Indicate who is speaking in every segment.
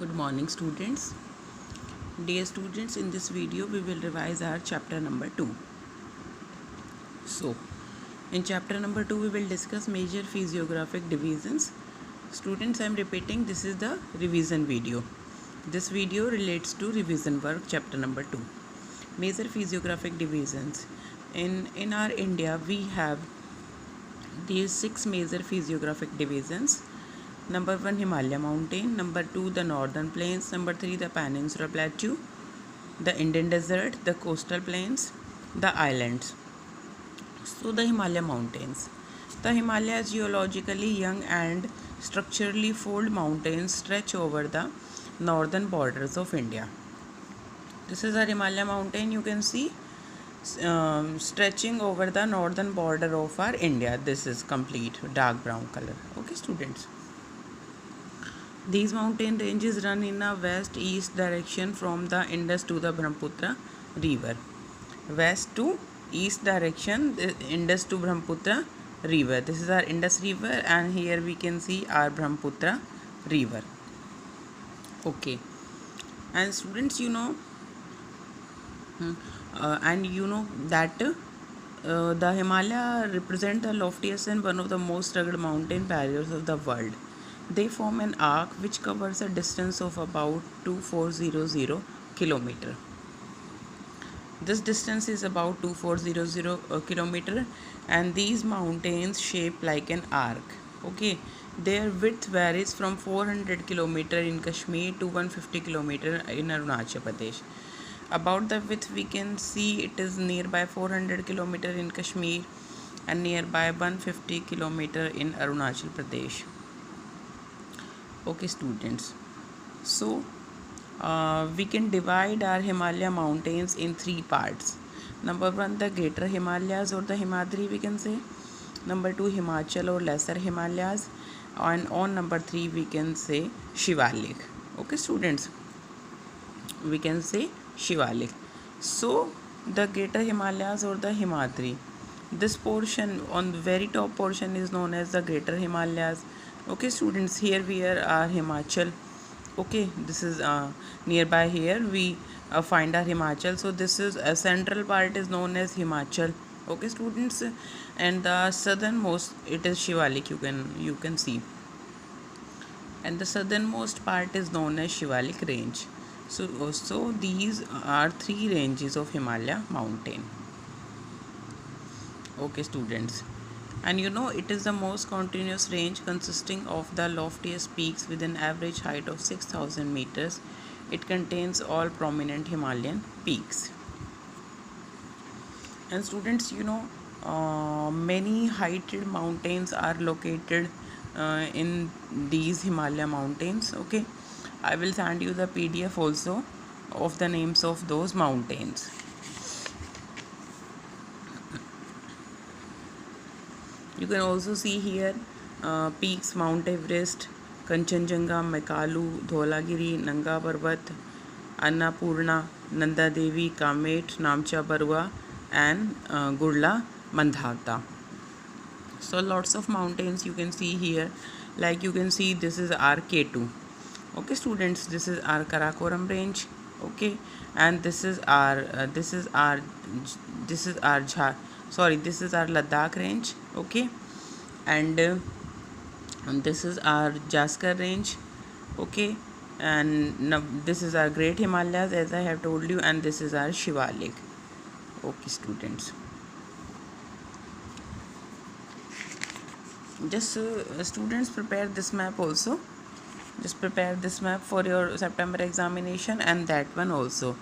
Speaker 1: Good morning, students. Dear students, in this video we will revise our chapter number 2. So, in chapter number 2 we will discuss major physiographic divisions. Students, I am repeating, this is the revision video. This video relates to revision work chapter number 2. Major physiographic divisions. In our India we have these 6 major physiographic divisions. Number 1, Himalaya mountain. Number 2, the northern plains. Number 3, the peninsular plateau, the Indian desert, the coastal plains, the islands. So the Himalaya mountains. The Himalayas, geologically young and structurally fold mountains, stretch over the northern borders of India. This is a Himalaya mountain, you can see stretching over the northern border of our India. This is complete dark brown color. Okay, students. These mountain ranges run in a west-east direction from the Indus to the Brahmaputra river. West to east direction, Indus to Brahmaputra river. This is our Indus river, and here we can see our Brahmaputra river. Okay, and students, you know that the Himalaya represent the loftiest and one of the most rugged mountain barriers of the world. They form an arc which covers a distance of about 2400 kilometer. This distance is about 2400 kilometer, and these mountains shape like an arc. Okay, their width varies from 400 kilometer in Kashmir to 150 kilometer in Arunachal Pradesh. About the width we can see it is nearby 400 kilometer in Kashmir and nearby 150 kilometer in Arunachal Pradesh. Okay, students, so we can divide our Himalaya mountains in 3 parts. Number 1, the greater Himalayas or the Himadri, we can say. Number 2, Himachal or lesser Himalayas, and on number 3 we can say Shivalik. Okay, students, we can say Shivalik. So the greater Himalayas or the Himadri, this portion on the very top portion is known as the greater Himalayas. Okay, students, here we are Himachal. Okay, this is nearby. Here we find our Himachal. So this is a central part is known as Himachal. Okay, students, and the southernmost it is Shivalik. You can see, and the southernmost part is known as Shivalik range. So these are 3 ranges of Himalaya mountain. Okay, students, and it is the most continuous range consisting of the loftiest peaks with an average height of 6000 meters. It contains all prominent Himalayan peaks. And students, many heighted mountains are located in these Himalaya mountains. Okay, I will send you the PDF also of the names of those mountains. You can also see here peaks: Mount Everest, Kanchenjunga, Mekalu, Dholagiri, Nanga Parvat, Annapurna, Nanda Devi, Kamet, Namcha Barwa, and Gurla Mandhata. So lots of mountains you can see here. Like you can see, this is our K2. Okay, students, this is our Karakoram range. Okay, and this is our Ladakh range. Okay, and this is our Jaskar range. Okay, and now this is our Great Himalayas, as I have told you, and this is our Shivalik. Okay, students, just students, prepare this map also. Just prepare this map for your September examination, and that one also.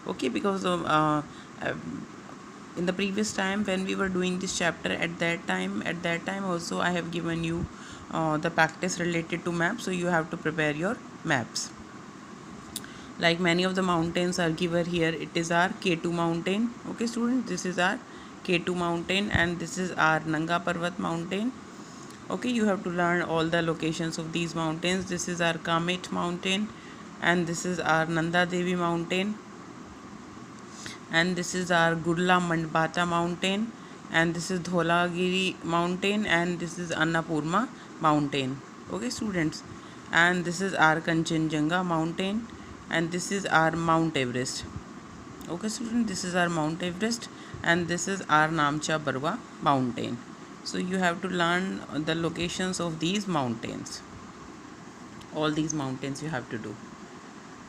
Speaker 1: Okay, because in the previous time when we were doing this chapter, at that time also I have given you the practice related to maps, so you have to prepare your maps. Like many of the mountains are given here. It is our K2 mountain. Okay, students, this is our K2 mountain, and this is our Nanga Parvat mountain. Okay, you have to learn all the locations of these mountains. This is our Kamet mountain, and this is our Nanda Devi mountain, and this is our Gurla Mandbata mountain, and this is Dholagiri mountain, and this is Annapurna mountain. Okay, students, and this is our Kanchenjunga mountain, and this is our Mount Everest. Okay student, this is our Mount Everest, and this is our Namcha Barwa mountain. So you have to learn the locations of these mountains. All these mountains you have to do.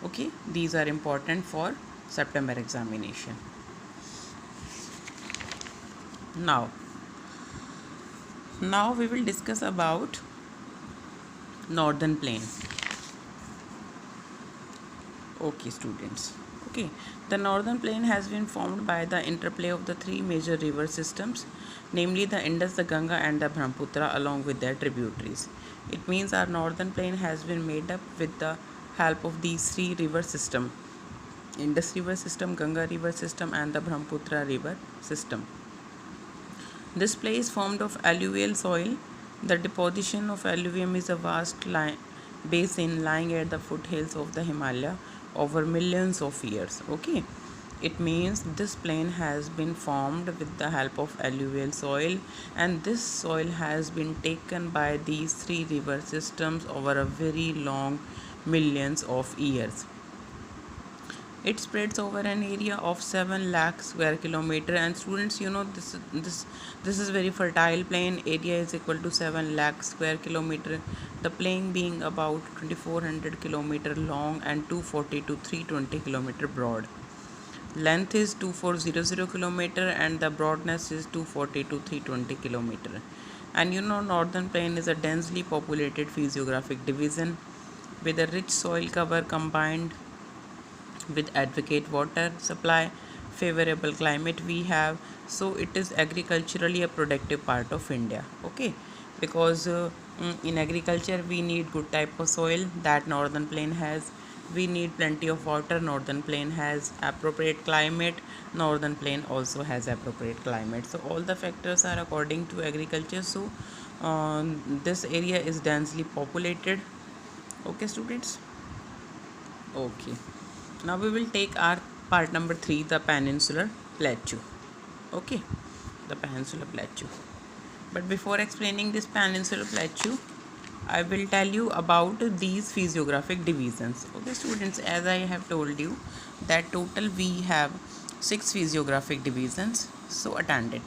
Speaker 1: Okay, these are important for September examination. Now we will discuss about northern plain. Okay students, okay, the northern plain has been formed by the interplay of the three major river systems, namely the Indus, the Ganga and the Brahmaputra, along with their tributaries. It means our northern plain has been made up with the help of these three river systems: Indus river system, Ganga river system and the Brahmaputra river system. This plain is formed of alluvial soil. The deposition of alluvium is a vast basin lying at the foothills of the Himalaya over millions of years. Okay, it means this plain has been formed with the help of alluvial soil, and this soil has been taken by these three river systems over a very long millions of years. It spreads over an area of 7 lakh square kilometer, and students, you know, this is very fertile plain. Area is equal to 7 lakh square kilometer, the plain being about 2400 kilometer long and 240 to 320 kilometer broad. Length is 2400 kilometer and the broadness is 240 to 320 kilometer. And you know, northern plain is a densely populated physiographic division with a rich soil cover combined with adequate water supply, favorable climate we have. So it is agriculturally a productive part of India. Okay, because in agriculture we need good type of soil that northern plain has. We need plenty of water, northern plain has. Appropriate climate, northern plain also has appropriate climate. So all the factors are according to agriculture. So this area is densely populated. Okay students, okay, now we will take our part number 3, the peninsular plateau. Okay, the peninsular plateau. But before explaining this peninsular plateau, I will tell you about these physiographic divisions. Okay students, as I have told you that total we have 6 physiographic divisions. So attend it.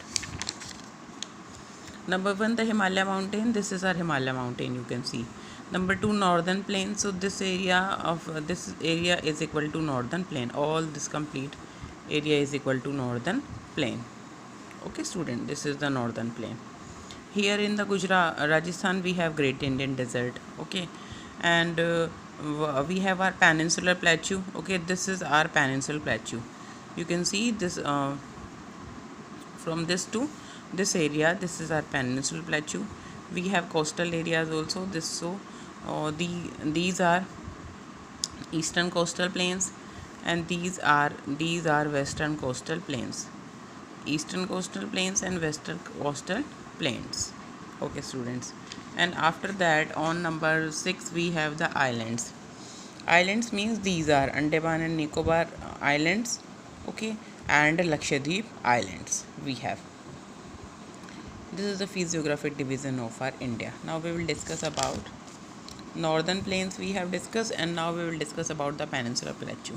Speaker 1: Number 1, the Himalaya mountain. This is our Himalaya mountain, you can see. Number 2, northern plain. So this area is equal to northern plain. All this complete area is equal to northern plain. Okay student, this is the northern plain. Here in the Rajasthan we have Great Indian Desert. Okay, and we have our peninsular plateau. Okay, this is our peninsular plateau. You can see this from this to this area. This is our peninsular plateau. We have coastal areas also. These are eastern coastal plains, and these are western coastal plains. Eastern coastal plains and western coastal plains. Okay students, and after that on number 6 we have the islands. Islands means these are Andaman and Nicobar islands. Okay, and Lakshadweep islands we have. This is the physiographic division of our India. Now we will discuss about northern plains we have discussed, and now we will discuss about the peninsular plateau.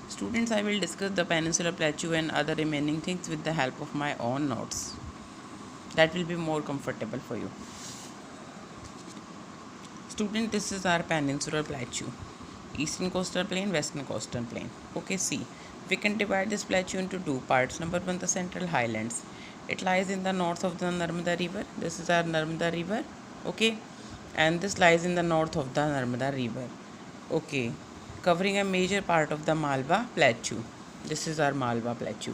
Speaker 1: Students, I will discuss the peninsular plateau and other remaining things with the help of my own notes. That will be more comfortable for you. Student, this is our peninsular plateau. Eastern coastal plain, western coastal plain. Okay, see, we can divide this plateau into 2 parts. Number 1, the central highlands. It lies in the north of the Narmada river. This is our Narmada river. Okay, and this lies in the north of the Narmada river. Okay, covering a major part of the Malwa plateau. This is our Malwa plateau.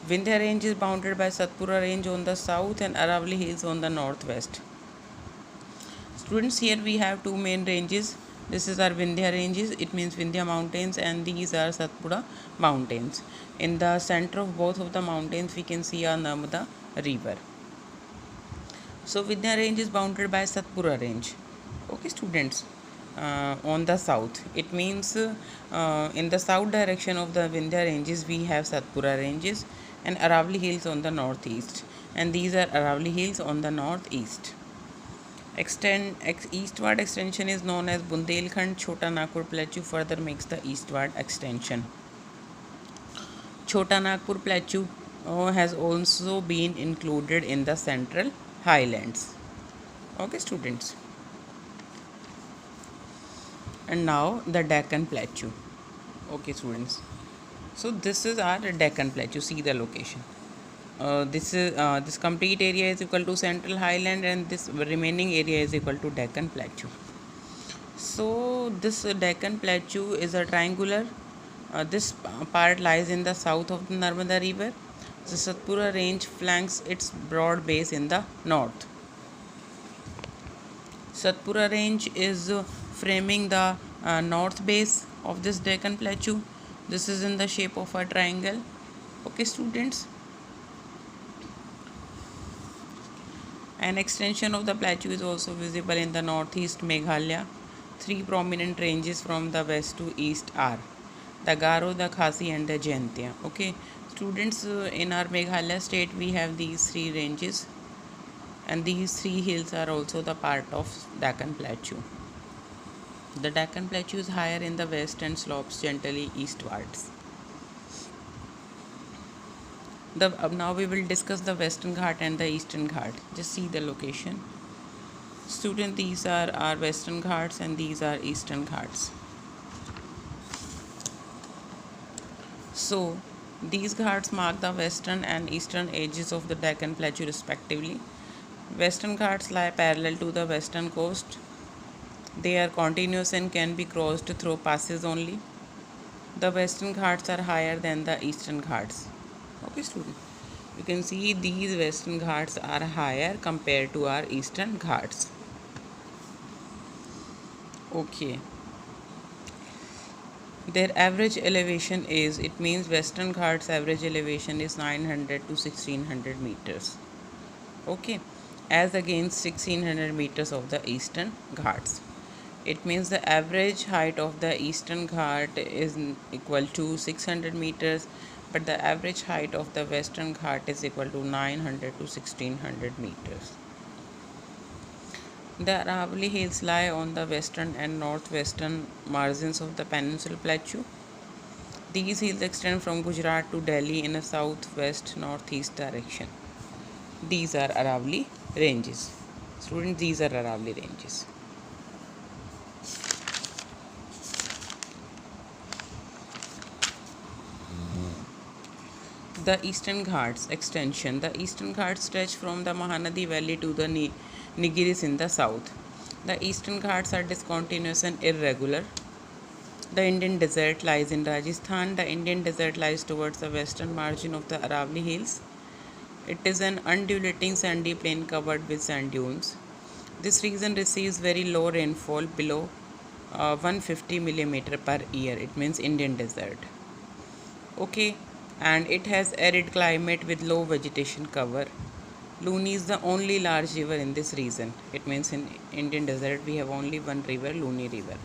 Speaker 1: Vindhya range is bounded by Satpura range on the south and Aravalli hills on the northwest. Students, here we have 2 main ranges. This is our Vindhya ranges, it means Vindhya mountains, and these are Satpura mountains. In the center of both of the mountains we can see our Narmada river. So Vindhya range is bounded by Satpura range. Okay students, on the south, it means in the south direction of the Vindhya ranges we have Satpura ranges and Aravalli hills on the northeast, and these are Aravalli hills on the northeast. Eastward extension is known as Bundelkhand. Chota Nagpur Plateau further makes the eastward extension. Chota Nagpur Plateau has also been included in the Central Highlands. Okay, students. And now the Deccan Plateau. Okay, students. So this is our Deccan Plateau. See the location. This complete area is equal to Central Highland, and this remaining area is equal to Deccan Plateau. So this Deccan Plateau is a triangular. This part lies in the south of the Narmada River. The Satpura range flanks its broad base in the north. Satpura range is framing the north base of this Deccan Plateau. This is in the shape of a triangle. Okay, students. An extension of the plateau is also visible in the northeast Meghalaya. Three prominent ranges from the west to east are the Garo, the Khasi, and the Jaintia. Okay, students, in our Meghalaya state we have these three ranges, and these three hills are also the part of Deccan Plateau. The Deccan Plateau is higher in the west and slopes gently eastwards. Now we will discuss the Western Ghat and the Eastern Ghat. Just see the location. Student, these are our Western Ghats and these are Eastern Ghats. So these ghats mark the western and eastern edges of the Deccan Plateau respectively. Western Ghats lie parallel to the western coast. They are continuous and can be crossed through passes only. The Western Ghats are higher than the Eastern Ghats. Okay, student. You can see these Western Ghats are higher compared to our Eastern Ghats. Okay. Their average elevation is, it means Western Ghats average elevation is 900 to 1600 meters. Okay. As against 1600 meters of the Eastern Ghats. It means the average height of the Eastern Ghat is equal to 600 meters, but the average height of the Western Ghat is equal to 900 to 1600 meters. The Aravalli Hills lie on the western and northwestern margins of the Peninsular Plateau. These hills extend from Gujarat to Delhi in a southwest-northeast direction. These are Aravalli ranges. Students, these are Aravalli ranges. The Eastern Ghats extension. The Eastern Ghats stretch from the Mahanadi Valley to the Nigiris in the south. The Eastern Ghats are discontinuous and irregular. The Indian Desert lies in Rajasthan. The Indian Desert lies towards the western margin of the Aravalli Hills. It is an undulating sandy plain covered with sand dunes. This region receives very low rainfall, below 150 millimeter per year. It means Indian Desert. Okay, and it has arid climate with low vegetation cover. Luni is the only large river in this region. It means in Indian Desert we have only one river, Luni River.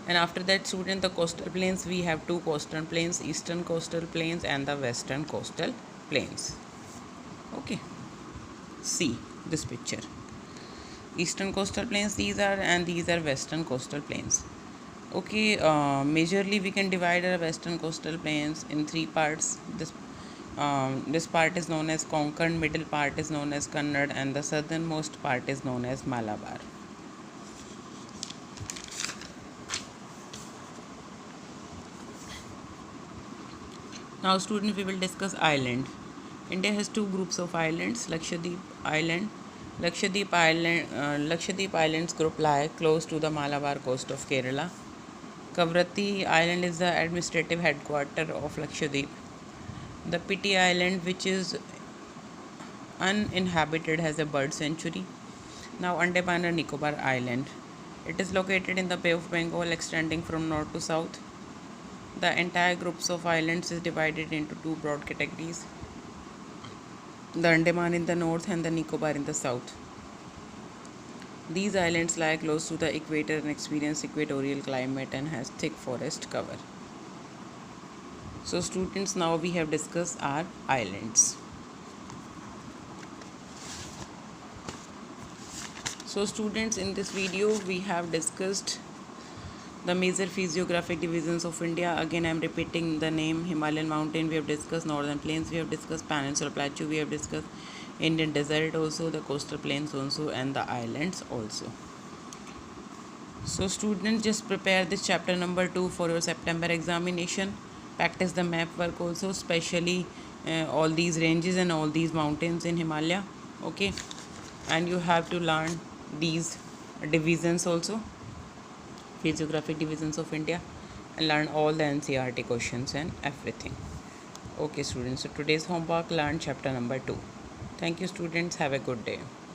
Speaker 1: And after that, student, the coastal plains, we have two coastal plains, eastern coastal plains and the western coastal plains. Okay, see this picture. Eastern coastal plains, these are, and these are western coastal plains. Okay, majorly we can divide our western coastal plains in three parts. This part is known as Konkan, middle part is known as Kannada, and the southernmost part is known as Malabar. Now, students, we will discuss island. India has two groups of islands, Lakshadweep Island. Lakshadweep Islands group lie close to the Malabar coast of Kerala. Kavaratti Island is the administrative headquarters of Lakshadweep. The Piti Island, which is uninhabited, has a bird sanctuary. Now, Andaman and Nicobar Island. It is located in the Bay of Bengal, extending from north to south. The entire groups of islands is divided into two broad categories: the Andaman in the north and the Nicobar in the south. These islands lie close to the equator and experience equatorial climate and has thick forest cover. So students, now we have discussed our islands. So students, in this video we have discussed the major physiographic divisions of India. Again, I am repeating the name: Himalayan mountain, we have discussed; northern plains, we have discussed; peninsula plateau, we have discussed; Indian desert also, the coastal plains also, and the islands also. So students, just prepare this chapter number 2 for your September examination. Practice the map work also, especially all these ranges and all these mountains in Himalaya. Okay, and you have to learn these divisions also, physiographic divisions of India, and learn all the NCERT questions and everything. Okay students, so today's homework, learn chapter number 2. Thank you students, have a good day.